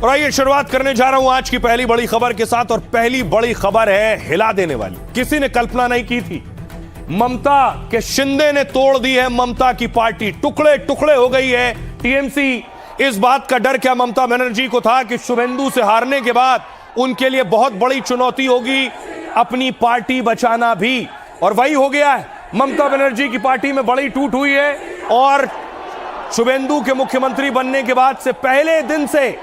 और आइए शुरुआत करने जा रहा हूं आज की पहली बड़ी खबर के साथ। और पहली बड़ी खबर है हिला देने वाली, किसी ने कल्पना नहीं की थी। ममता के शिंदे ने तोड़ दी है ममता की पार्टी, टुकड़े टुकड़े हो गई है टीएमसी। इस बात का डर क्या ममता बनर्जी को था कि शुभेंदु से हारने के बाद उनके लिए बहुत बड़ी चुनौती होगी अपनी पार्टी बचाना भी, और वही हो गया है। ममता बनर्जी की पार्टी में बड़ी टूट हुई है और शुभेंदु के मुख्यमंत्री बनने के बाद से पहले दिन से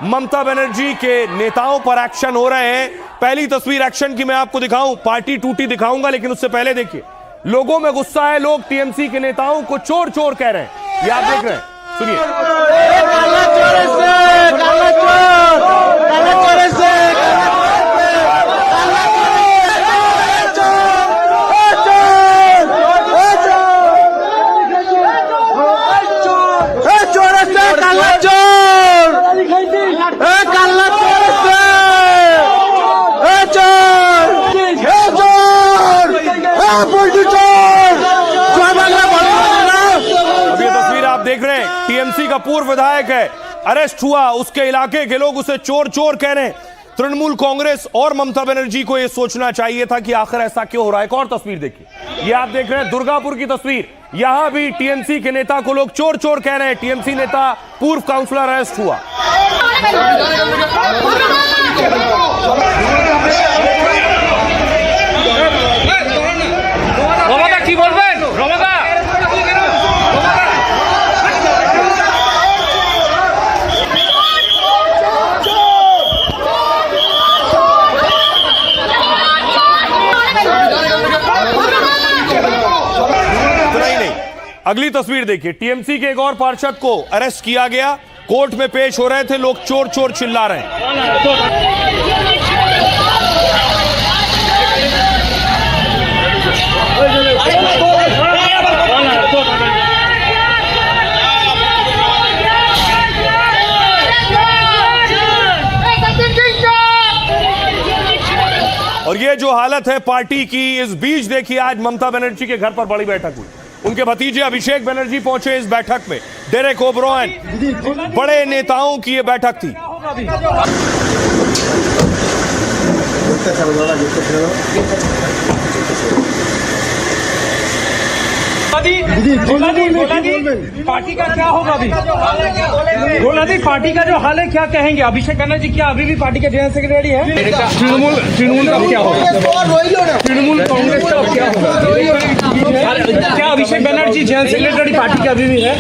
ममता बनर्जी के नेताओं पर एक्शन हो रहे हैं। पहली तस्वीर एक्शन की मैं आपको दिखाऊं, पार्टी टूटी दिखाऊंगा, लेकिन उससे पहले देखिए लोगों में गुस्सा है। लोग टीएमसी के नेताओं को चोर चोर कह रहे हैं, ये आप देख रहे हैं, देख रहे हैं टीएमसी का पूर्व विधायक है, अरेस्ट हुआ, उसके इलाके के लोग उसे चोर चोर कह रहे हैं। तृणमूल कांग्रेस और ममता बनर्जी को यह सोचना चाहिए था कि आखिर ऐसा क्यों हो रहा है। एक और तस्वीर देखिए, ये आप देख रहे हैं दुर्गापुर की तस्वीर। यहां भी टीएमसी के नेता को लोग चोर चोर कह रहे हैं। टीएमसी नेता पूर्व काउंसलर अरेस्ट हुआ। अगली तस्वीर देखिए, टीएमसी के एक और पार्षद को अरेस्ट किया गया, कोर्ट में पेश हो रहे थे, लोग चोर चोर चिल्ला रहे हैं। और ये जो हालत है पार्टी की, इस बीच देखिए आज ममता बनर्जी के घर पर बड़ी बैठक हुई। उनके भतीजे अभिषेक बनर्जी पहुंचे इस बैठक में। डेरेक ओब्रायन, बड़े नेताओं की ये बैठक थी। पार्टी का क्या होगा अभी? बोला दी पार्टी का जो हाल है क्या कहेंगे? अभिषेक बनर्जी क्या अभी भी पार्टी के जनरल सेक्रेटरी है? तृणमूल का क्या होगा? तृणमूल कांग्रेस का क्या होगा? क्या Abhishek Banerjee general secretary party का अभी भी है?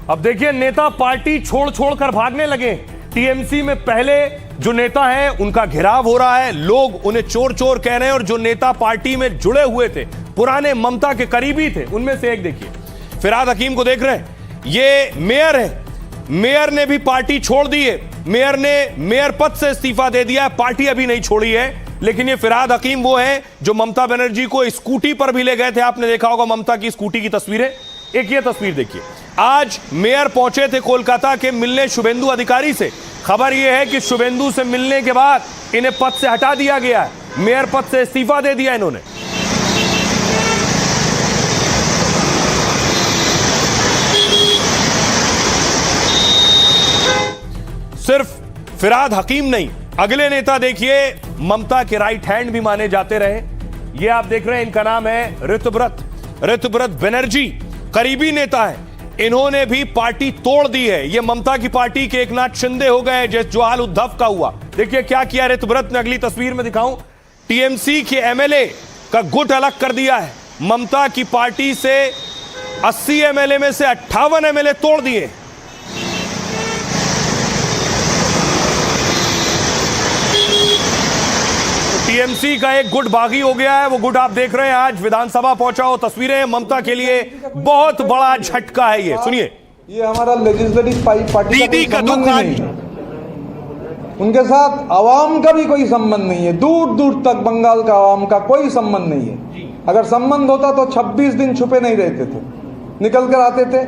अब देखिए नेता पार्टी छोड़ छोड़कर भागने लगे। टीएमसी में पहले जो नेता हैं उनका घेराव हो रहा है, लोग उन्हें चोर चोर कह रहे हैं। और जो नेता पार्टी में जुड़े हुए थे, पुराने ममता के करीबी थे, उनमें से एक देखिए फिराद हकीम को देख रहे हैं, ये मेयर है। मेयर ने भी पार्टी छोड़ दी है, मेयर ने मेयर पद से इस्तीफा दे दिया है, पार्टी अभी नहीं छोड़ी है। लेकिन ये फिराद हकीम वो है जो ममता बनर्जी को स्कूटी पर भी ले गए थे। आपने देखा होगा ममता की स्कूटी की तस्वीरें। एक ये तस्वीर देखिए, आज मेयर पहुंचे थे कोलकाता के मिलने शुभेंदु अधिकारी से। खबर यह है कि शुभेंदु से मिलने के बाद इन्हें पद से हटा दिया गया है, मेयर पद से इस्तीफा दे दिया इन्होंने। सिर्फ फिराद हकीम नहीं, अगले नेता देखिए ममता के राइट हैंड भी माने जाते रहे। ये आप देख रहे हैं, इनका नाम है ऋतुव्रत बनर्जी, करीबी नेता है। इन्होंने भी पार्टी तोड़ दी है। ये ममता की पार्टी के एकनाथ शिंदे हो गए, जो हाल उद्धव का हुआ। देखिए क्या किया ऋतुव्रत ने, अगली तस्वीर में दिखाऊं। टीएमसी के एमएलए का गुट अलग कर दिया है। ममता की पार्टी से 80 एमएलए में से 58 एमएलए तोड़ दिए। टीएमसी का एक गुट बागी हो गया है। वो गुट आप देख रहे हैं आज विधानसभा पहुंचा हो। तस्वीरें ममता के लिए बहुत बड़ा झटका है। ये सुनिए, ये हमारा लेजिस्लेटिव पार्टी का दुख है। उनके साथ आवाम का भी कोई संबंध नहीं है, दूर दूर तक बंगाल का आवाम का कोई संबंध नहीं है। अगर संबंध होता तो 26 दिन छुपे नहीं रहते थे, निकल कर आते थे।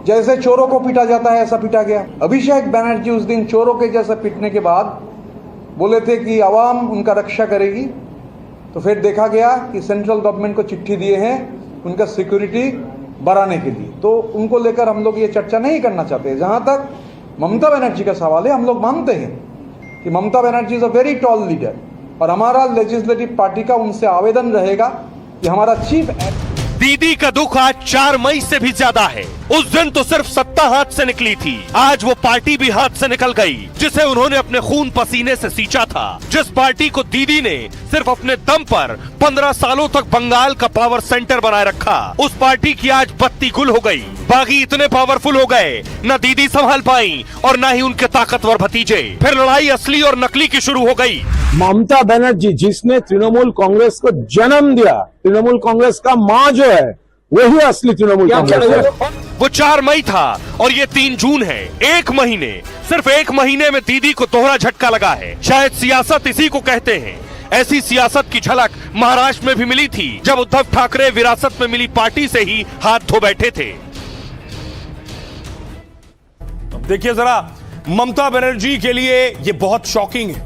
जैसे चोरों को पीटा जाता है ऐसा पीटा गया। अभिषेक बनर्जी उस दिन चोरों के जैसा पीटने के बाद बोले थे कि आवाम उनका रक्षा करेगी, तो फिर देखा गया कि सेंट्रल गवर्नमेंट को चिट्ठी दिए हैं उनका सिक्योरिटी बढ़ाने के लिए, तो उनको लेकर हम लोग ये चर्चा नहीं करना चाहते। जहां तक ममता बनर्जी का सवाल है, हम लोग मानते हैं कि Mamata Banerjee is a very tall leader, और हमारा लेजिस्लेटिव पार्टी का उनसे आवेदन रहेगा कि हमारा चीफ दीदी का दुख आज 4 मई से भी ज्यादा है। उस दिन तो सिर्फ सत्ता हाथ से निकली थी, आज वो पार्टी भी हाथ से निकल गई जिसे उन्होंने अपने खून पसीने से सींचा था। जिस पार्टी को दीदी ने सिर्फ अपने दम पर 15 सालों तक बंगाल का पावर सेंटर बनाए रखा, उस पार्टी की आज बत्ती गुल हो गई। बागी इतने पावरफुल हो गए, न दीदी संभाल पाई और न ही उनके ताकतवर भतीजे। फिर लड़ाई असली और नकली की शुरू हो गई। ममता बनर्जी जिसने तृणमूल कांग्रेस को जन्म दिया, तृणमूल कांग्रेस का माँ जो है वही असली तृणमूल कांग्रेस है। वो 4 मई था और ये 3 जून है। 1 महीने, सिर्फ 1 महीने में दीदी को दोहरा झटका लगा है। शायद सियासत इसी को कहते हैं। ऐसी सियासत की झलक महाराष्ट्र में भी मिली थी जब उद्धव ठाकरे विरासत में मिली पार्टी से ही हाथ धो बैठे थे। अब देखिए जरा, ममता बनर्जी के लिए ये बहुत शॉकिंग है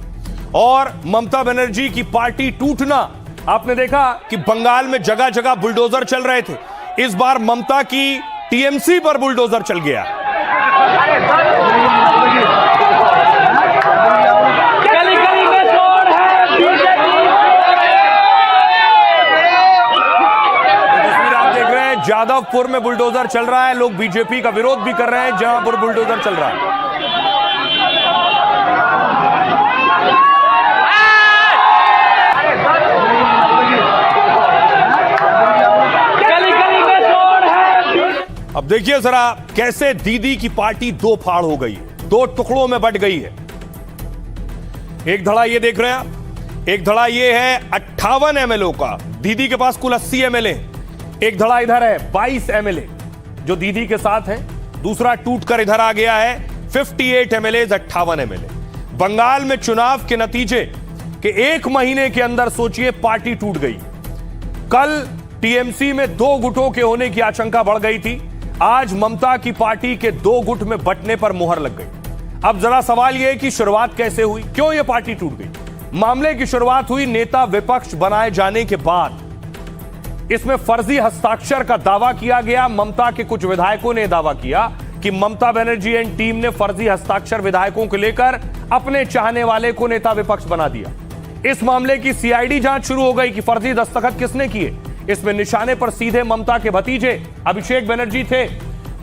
और ममता बनर्जी की पार्टी टूटना, आपने देखा कि बंगाल में जगह जगह बुलडोजर चल रहे थे, इस बार ममता की टीएमसी पर बुलडोजर चल गया। तस्वीर आप देख रहे हैं, जादवपुर में बुलडोजर चल रहा है, लोग बीजेपी का विरोध भी कर रहे हैं जहां पर बुलडोजर चल रहा है। अब देखिए जरा कैसे दीदी की पार्टी दो फाड़ हो गई, 2 टुकड़ों में बट गई है। एक धड़ा ये देख रहे हैं आप, एक धड़ा ये है 58 एमएलए का, दीदी के पास कुल 80 एमएलए। एक धड़ा इधर है 22 एमएलए जो दीदी के साथ है, दूसरा टूटकर इधर आ गया है 58 एमएलए 58 एमएलए। बंगाल में चुनाव के नतीजे के 1 महीने के अंदर सोचिए पार्टी टूट गई। कल टीएमसी में 2 गुटों के होने की आशंका बढ़ गई थी, आज ममता की पार्टी के 2 गुट में बंटने पर मुहर लग गई। अब जरा सवाल यह है कि शुरुआत कैसे हुई, क्यों यह पार्टी टूट गई। मामले की शुरुआत हुई नेता विपक्ष बनाए जाने के बाद। इसमें फर्जी हस्ताक्षर का दावा किया गया। ममता के कुछ विधायकों ने दावा किया कि ममता बनर्जी एंड टीम ने फर्जी हस्ताक्षर विधायकों को लेकर अपने चाहने वाले को नेता विपक्ष बना दिया। इस मामले की सीआईडी जांच शुरू हो गई कि फर्जी दस्तखत किसने किए। इसमें निशाने पर सीधे ममता के भतीजे अभिषेक बनर्जी थे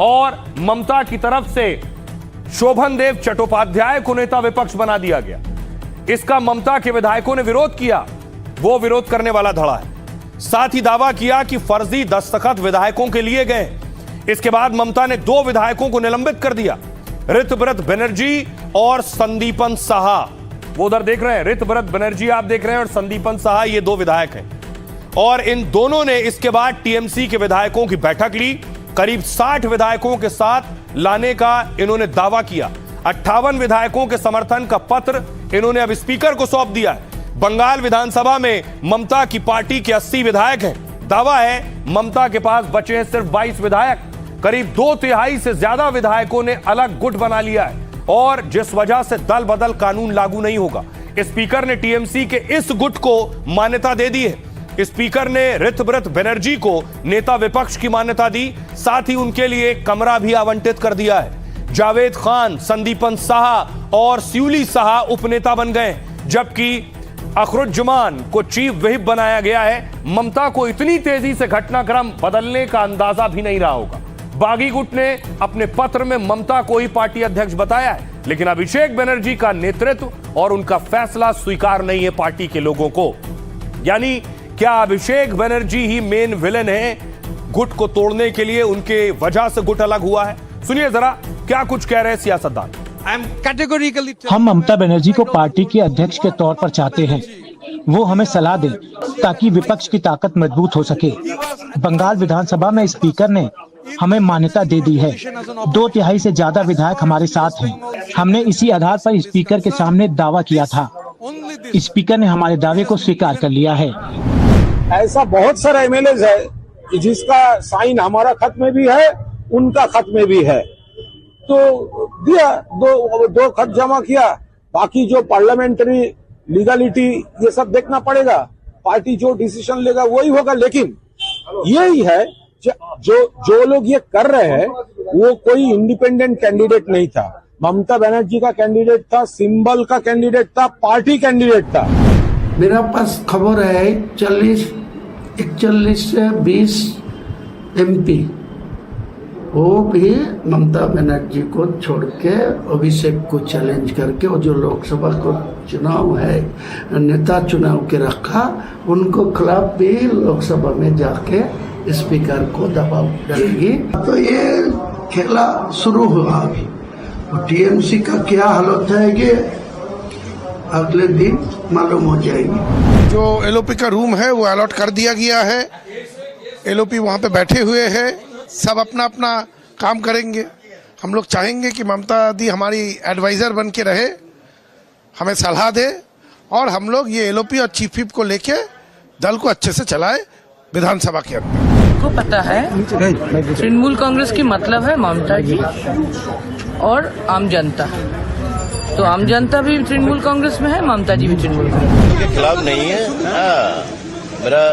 और ममता की तरफ से शोभन देव चट्टोपाध्याय को नेता विपक्ष बना दिया गया। इसका ममता के विधायकों ने विरोध किया, वो विरोध करने वाला धड़ा है। साथ ही दावा किया कि फर्जी दस्तखत विधायकों के लिए गए। इसके बाद ममता ने 2 विधायकों को निलंबित कर दिया, ऋतव्रत बनर्जी और संदीपन साहा। वो उधर देख रहे हैं, ऋतव्रत बनर्जी आप देख रहे हैं और संदीपन साहा, ये 2 विधायक हैं। और इन दोनों ने इसके बाद टीएमसी के विधायकों की बैठक ली। करीब 60 विधायकों के साथ लाने का इन्होंने दावा किया। 58 विधायकों के समर्थन का पत्र इन्होंने अब स्पीकर को सौंप दिया है। बंगाल विधानसभा में ममता की पार्टी के 80 विधायक हैं। दावा है ममता के पास बचे हैं सिर्फ 22 विधायक। करीब 2/3 से ज्यादा विधायकों ने अलग गुट बना लिया है और जिस वजह से दल बदल कानून लागू नहीं होगा। स्पीकर ने टीएमसी के इस गुट को मान्यता दे दी है। स्पीकर ने ऋतव्रत बनर्जी को नेता विपक्ष की मान्यता दी, साथ ही उनके लिए कमरा भी आवंटित कर दिया है। जावेद खान, संदीपन साहा और सिउली साहा उपनेता बन गए, जबकि अखरुज्जमान को चीफ व्हिप बनाया गया है। ममता को इतनी तेजी से घटनाक्रम बदलने का अंदाजा भी नहीं रहा होगा। बागी गुट ने अपने पत्र में ममता को ही पार्टी अध्यक्ष बताया है, लेकिन अभिषेक बनर्जी का नेतृत्व और उनका फैसला स्वीकार नहीं है पार्टी के लोगों को। यानी क्या अभिषेक बनर्जी ही मेन विलेन है गुट को तोड़ने के लिए, उनके वजह से गुट अलग हुआ है? सुनिए जरा क्या कुछ कह रहे हैं सियासतदान। हम ममता बनर्जी को पार्टी के अध्यक्ष के तौर पर चाहते हैं, वो हमें सलाह दें ताकि विपक्ष की ताकत मजबूत हो सके। बंगाल विधानसभा में स्पीकर ने हमें मान्यता दे दी है। 2/3 से ज्यादा विधायक हमारे साथ हैं। हमने इसी आधार पर स्पीकर के सामने दावा किया था। स्पीकर ने हमारे दावे को स्वीकार कर लिया है। ऐसा बहुत सारा एमएलए है कि जिसका साइन हमारा खत में भी है, उनका खत में भी है, तो दिया, दो खत जमा किया। बाकी जो पार्लियामेंट्री लीगलिटी ये सब देखना पड़ेगा। पार्टी जो डिसीजन लेगा वही होगा। लेकिन यही है जो लोग ये कर रहे हैं वो कोई इंडिपेंडेंट कैंडिडेट नहीं था। ममता बनर्जी का कैंडिडेट था, सिंबल का कैंडिडेट था, पार्टी कैंडिडेट था। मेरा पास खबर है 41 से 20 MP वो भी ममता बनर्जी को छोड़ के अभिषेक को चैलेंज करके और जो लोकसभा को चुनाव है नेता चुनाव के रखा उनको खिलाफ भी लोकसभा में जाके स्पीकर को दबाव डालेगी। तो ये खेला शुरू हुआ अभी। टीएमसी का क्या हालत है ये अगले दिन मालूम हो जाएगी। जो एलओपी का रूम है वो अलॉट कर दिया गया है। एलओपी वहाँ पे बैठे हुए हैं, सब अपना अपना काम करेंगे। हम लोग चाहेंगे कि ममता दी हमारी एडवाइजर बन के रहे, हमें सलाह दे और हम लोग ये एलओपी और चीफ व्हिप को लेके दल को अच्छे से चलाए विधानसभा के अंदर। को पता है तृणमूल कांग्रेस की मतलब है ममता जी और आम जनता। तो आम जनता भी तृणमूल कांग्रेस में है, ममता जी भी तृणमूल कांग्रेस के खिलाफ नहीं है। मेरा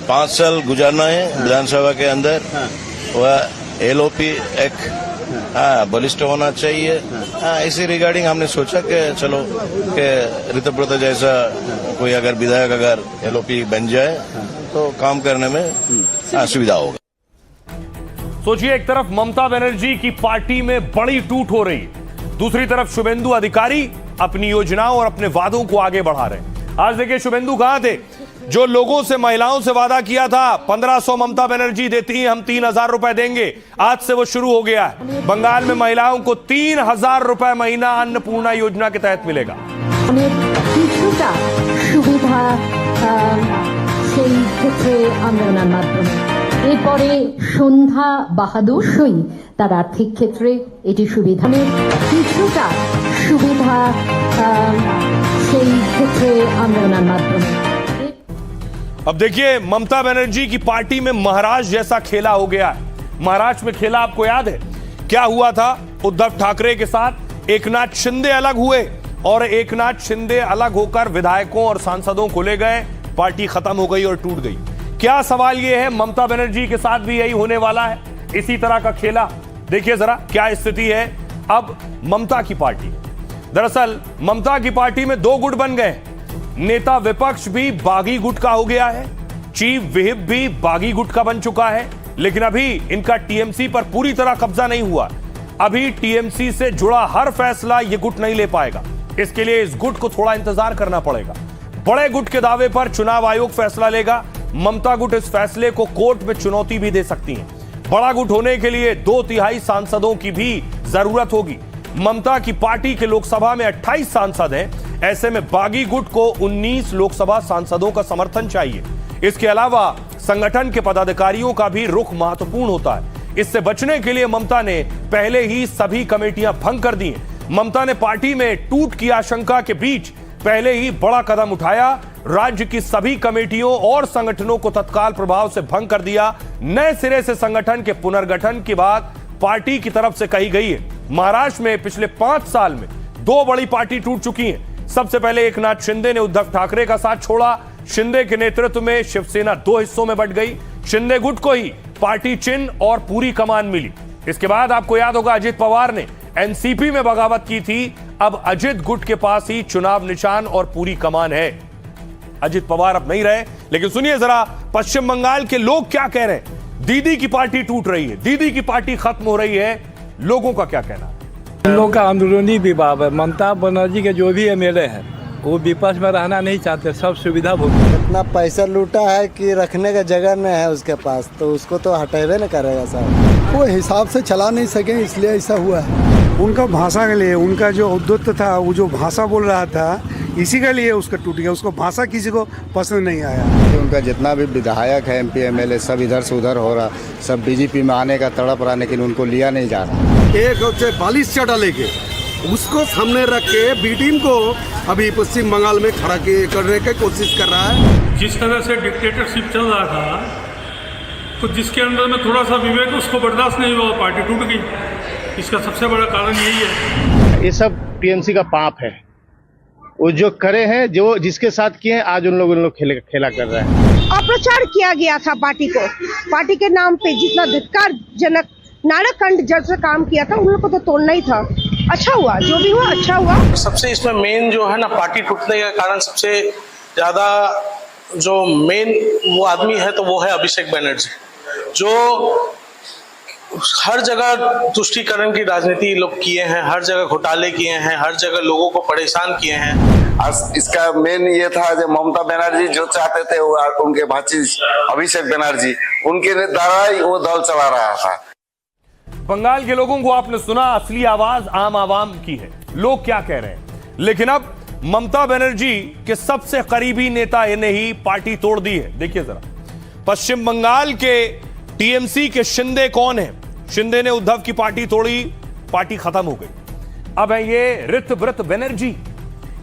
5 साल गुजारना है विधानसभा के अंदर। वह एलओपी एक बलिष्ठ होना चाहिए। इसी रिगार्डिंग हमने सोचा कि चलो कि ऋतुव्रत जैसा कोई अगर विधायक अगर एलओपी बन जाए तो काम करने में सुविधा होगा। सोचिए, एक तरफ ममता बनर्जी की पार्टी में बड़ी टूट हो रही, दूसरी तरफ शुभेंदु अधिकारी अपनी योजनाओं और अपने वादों को आगे बढ़ा रहे। आज देखिए शुभेंदु कहां थे, जो लोगों से महिलाओं से वादा किया था 1500 ममता बनर्जी देती हैं, हम 3000 रुपए देंगे, आज से वो शुरू हो गया है। बंगाल में महिलाओं को 3000 रुपए महीना अन्नपूर्णा योजना के तहत मिलेगा। সেই ক্ষেত্রে আন্দোলনের মাধ্যমে এরপরে সন্ধ্যা বাহাদুর সই তার আর্থিক ক্ষেত্রে এটি সুবিধানের কিছুটা সুবিধা সেই ক্ষেত্রে আন্দোলনের মাধ্যমে। अब देखिए ममता बनर्जी की पार्टी में महाराज जैसा खेला हो गया है। महाराष्ट्र में खेला आपको याद है क्या हुआ था? उद्धव ठाकरे के साथ एकनाथ शिंदे अलग हुए और एकनाथ शिंदे अलग होकर विधायकों और सांसदों को ले गए, पार्टी खत्म हो गई और टूट गई। क्या सवाल यह है, ममता बनर्जी के साथ भी यही होने वाला है, इसी तरह का खेला? देखिए जरा क्या स्थिति है अब ममता की पार्टी। दरअसल ममता की पार्टी में 2 गुट बन गए। नेता विपक्ष भी बागी गुट का हो गया है, चीफ व्हिप भी बागी गुट का बन चुका है। लेकिन अभी इनका टीएमसी पर पूरी तरह कब्जा नहीं हुआ। अभी टीएमसी से जुड़ा हर फैसला ये गुट नहीं ले पाएगा। इसके लिए इस गुट को थोड़ा इंतजार करना पड़ेगा। बड़े गुट के दावे पर चुनाव आयोग फैसला लेगा। ममता गुट इस फैसले को कोर्ट में चुनौती भी दे सकती है। बड़ा गुट होने के लिए 2/3 सांसदों की भी जरूरत होगी। ममता की पार्टी के लोकसभा में 28 सांसद हैं, ऐसे में बागी गुट को 19 लोकसभा सांसदों का समर्थन चाहिए। इसके अलावा संगठन के पदाधिकारियों का भी रुख महत्वपूर्ण होता है। इससे बचने के लिए ममता ने पहले ही सभी कमेटियां भंग कर दी हैं। ममता ने पार्टी में टूट की आशंका के बीच पहले ही बड़ा कदम उठाया। राज्य की सभी कमेटियों और संगठनों को तत्काल प्रभाव से भंग कर दिया। नए सिरे से संगठन के पुनर्गठन की बात पार्टी की तरफ से कही गई है। महाराष्ट्र में पिछले 5 साल में 2 बड़ी पार्टी टूट चुकी हैं। सबसे पहले एकनाथ शिंदे ने उद्धव ठाकरे का साथ छोड़ा। शिंदे के नेतृत्व में शिवसेना 2 हिस्सों में बंट गई। शिंदे गुट को ही पार्टी चिन्ह और पूरी कमान मिली। इसके बाद आपको याद होगा अजित पवार ने एनसीपी में बगावत की थी। अब अजित गुट के पास ही चुनाव निशान और पूरी कमान है। अजित पवार अब नहीं रहे, लेकिन सुनिए जरा पश्चिम बंगाल के लोग क्या कह रहे हैं। दीदी की पार्टी टूट रही है, दीदी की पार्टी खत्म हो रही है, लोगों का क्या कहना है? इन लोगों का अंदरूनी विवाद है। ममता बनर्जी के जो भी एमएलए हैं वो विपक्ष में रहना नहीं चाहते, सब सुविधा भोग। इतना पैसा लूटा है कि रखने का जगह नहीं है उसके पास, तो उसको तो हटेबे न करेगा साहब। वो हिसाब से चला नहीं सके इसलिए ऐसा हुआ है। उनका भाषा के लिए, उनका जो उद्युक्त था, वो जो भाषा बोल रहा था, इसी के लिए उसका टूट गया। उसको भाषा किसी को पसंद नहीं आया। उनका जितना भी विधायक है, MP MLA सब इधर से उधर हो रहा, सब बीजेपी में आने का तड़प रहा, लेकिन उनको लिया नहीं जा रहा। एक बालिश चाटा लेके उसको सामने रख के बी टीम को अभी पश्चिम बंगाल में खड़ा करने की कोशिश कर रहा है। जिस तरह से डिक्टेटरशिप चल रहा था, तो जिसके अंदर में थोड़ा सा विवेक उसको बर्दाश्त नहीं हुआ, पार्टी टूट गई। इसका सबसे बड़ा कारण यही है। ये सब टीएमसी का पाप है। वो जो करे हैं, जो जिसके साथ किए हैं, आज उन लोग खेला कर रहे हैं। अप्रचार किया गया था पार्टी को, पार्टी के नाम पे जितना धिक्कारजनक नारकंड जैसा काम किया था, उन लोग को तो तोड़ना ही था। अच्छा हुआ, जो भी हुआ अच्छा हुआ। सबसे इसमें मेन जो है ना, पार्टी टूटने के कारण सबसे ज्यादा जो मेन वो आदमी है तो वो है अभिषेक बनर्जी, जो हर जगह तुष्टीकरण की राजनीति लोग किए हैं, हर जगह घोटाले किए हैं, हर जगह लोगों को परेशान किए हैं। इसका मेन ये था जो ममता बनर्जी जो चाहते थे वो उनके भाची अभिषेक बनर्जी उनके द्वारा ही वो दल चला रहा था। बंगाल के लोगों को आपने सुना, असली आवाज आम आवाम की है, लोग क्या कह रहे हैं। लेकिन अब ममता बनर्जी के सबसे करीबी नेता ने ही पार्टी तोड़ दी है। देखिए जरा, पश्चिम बंगाल के टीएमसी के शिंदे कौन है? शिंदे ने उद्धव की पार्टी तोड़ी, पार्टी खत्म हो गई। अब है ये ऋतव्रत बनर्जी,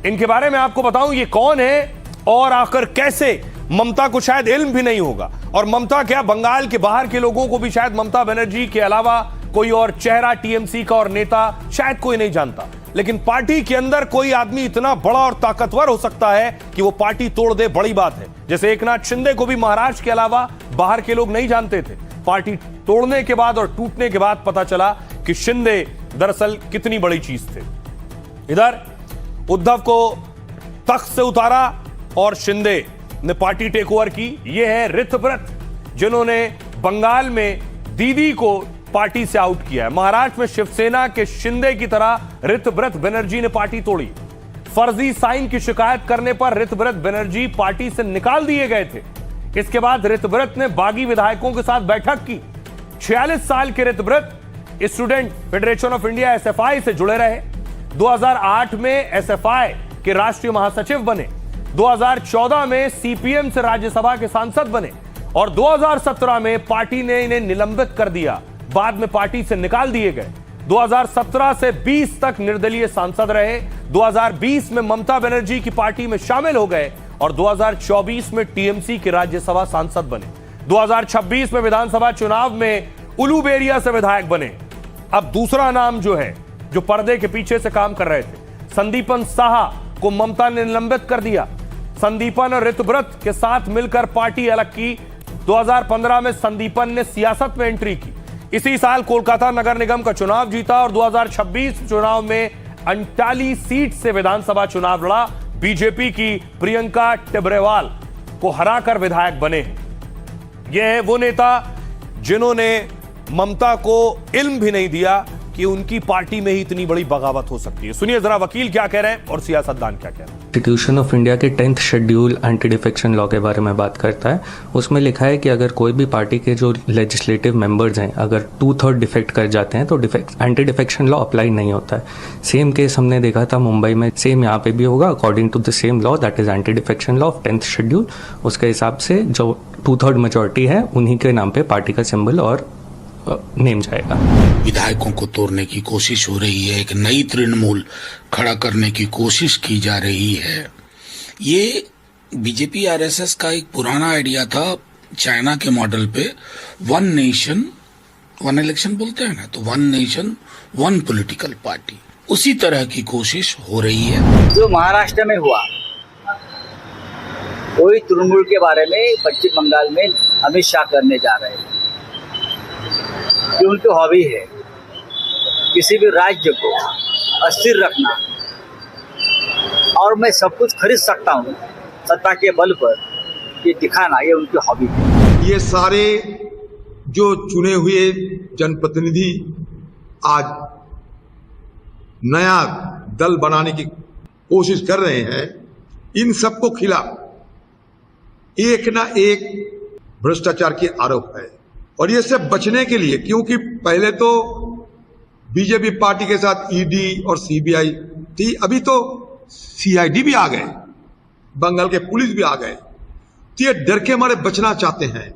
इनके बारे में आपको बताऊं ये कौन है और आखिर कैसे। ममता को शायद इल्म भी नहीं होगा, और ममता क्या, बंगाल के बाहर के लोगों को भी शायद ममता बनर्जी के अलावा कोई और चेहरा टीएमसी का और नेता शायद कोई नहीं जानता। लेकिन पार्टी के अंदर कोई आदमी इतना बड़ा और ताकतवर हो सकता है कि वो पार्टी तोड़ दे, बड़ी बात है। जैसे एकनाथ शिंदे को भी महाराष्ट्र के अलावा बाहर के लोग नहीं जानते थे। पार्टी तोड़ने के बाद और टूटने के बाद पता चला कि शिंदे दरअसल कितनी बड़ी चीज थे। इधर उद्धव को तख्त से उतारा और शिंदे ने पार्टी टेक ओवर की। ये है ऋतव्रत, जिन्होंने बंगाल में दीदी को पार्टी से आउट किया है। महाराष्ट्र में शिवसेना के शिंदे की तरह ऋतव्रत बनर्जी ने पार्टी तोड़ी। फर्जी साइन की शिकायत करने पर ऋतव्रत बनर्जी पार्टी से निकाल दिए गए थे। इसके बाद ऋतव्रत ने बागी विधायकों के साथ बैठक की। 46 साल के Ritabrata student federation of India SFI से जुड़े रहे। 2008 में एसएफआई के राष्ट्रीय महासचिव बने। 2014 में सीपीएम से राज्यसभा के सांसद बने और 2017 में पार्टी ने इन्हें निलंबित कर दिया, बाद में पार्टी से निकाल दिए गए। 2017 से 20 तक निर्दलीय सांसद रहे। 2020 में ममता बनर्जी की पार्टी में शामिल हो गए और 2024 में टीएमसी के राज्यसभा सांसद बने। 2026 में विधानसभा चुनाव में उलूबेरिया से विधायक बने। अब दूसरा नाम जो है, जो पर्दे के पीछे से काम कर रहे थे, संदीपन साहा को ममता ने निलंबित कर दिया। संदीपन और ऋतव्रत के साथ मिलकर पार्टी अलग की। 2015 में संदीपन ने सियासत में एंट्री की। इसी साल कोलकाता नगर निगम का चुनाव जीता और 2026 चुनाव में अंटाली सीट से विधानसभा चुनाव लड़ा। बीजेपी की प्रियंका टिब्रेवाल को हराकर विधायक बने हैं। यह है वो नेता जिन्होंने ममता को इल्म भी नहीं दिया कि उनकी पार्टी में ही इतनी बड़ी बगावत हो सकती है। सुनिए जरा वकील क्या कह रहे हैं और सियासतदान क्या कह रहे हैं। कॉन्स्टिट्यूशन ऑफ इंडिया के 10th schedule anti defection law के बारे में बात करता है। उसमें लिखा है कि अगर कोई भी पार्टी के जो लेजिस्लेटिव मेंबर्स हैं अगर 2/3 डिफेक्ट कर जाते हैं तो एंटी डिफेक्शन लॉ अप्लाई नहीं होता है। सेम केस हमने देखा था मुंबई में, सेम यहाँ पे भी होगा according to the same law, that is anti defection law of 10th schedule. उसके हिसाब से जो 2/3 मेजोरिटी है उन्हीं के नाम पे पार्टी का सिंबल और नेम जाएगा। विधायकों को तोड़ने की कोशिश हो रही है, एक नई तृणमूल खड़ा करने की कोशिश की जा रही है। ये बीजेपी आरएसएस का एक पुराना आइडिया था, चाइना के मॉडल पे 1 नेशन 1 इलेक्शन बोलते हैं ना, तो 1 नेशन 1 पॉलिटिकल पार्टी, उसी तरह की कोशिश हो रही है। जो महाराष्ट्र में हुआ, कोई तृणमूल के बारे में पश्चिम बंगाल में अमित शाह करने जा रहे हैं कि उनकी हॉबी है किसी भी राज्य को अस्थिर रखना और मैं सब कुछ खरीद सकता हूँ सत्ता के बल पर, ये दिखाना, ये उनकी हॉबी है। ये सारे जो चुने हुए जनप्रतिनिधि आज नया दल बनाने की कोशिश कर रहे हैं, इन सबको खिलाफ एक ना एक भ्रष्टाचार के आरोप है। और ये सब बचने के लिए, क्योंकि पहले तो बीजेपी पार्टी के साथ ईडी और सीबीआई थी, अभी तो सीआईडी भी आ गए, बंगाल के पुलिस भी आ गए, तो ये डर के मारे बचना चाहते हैं।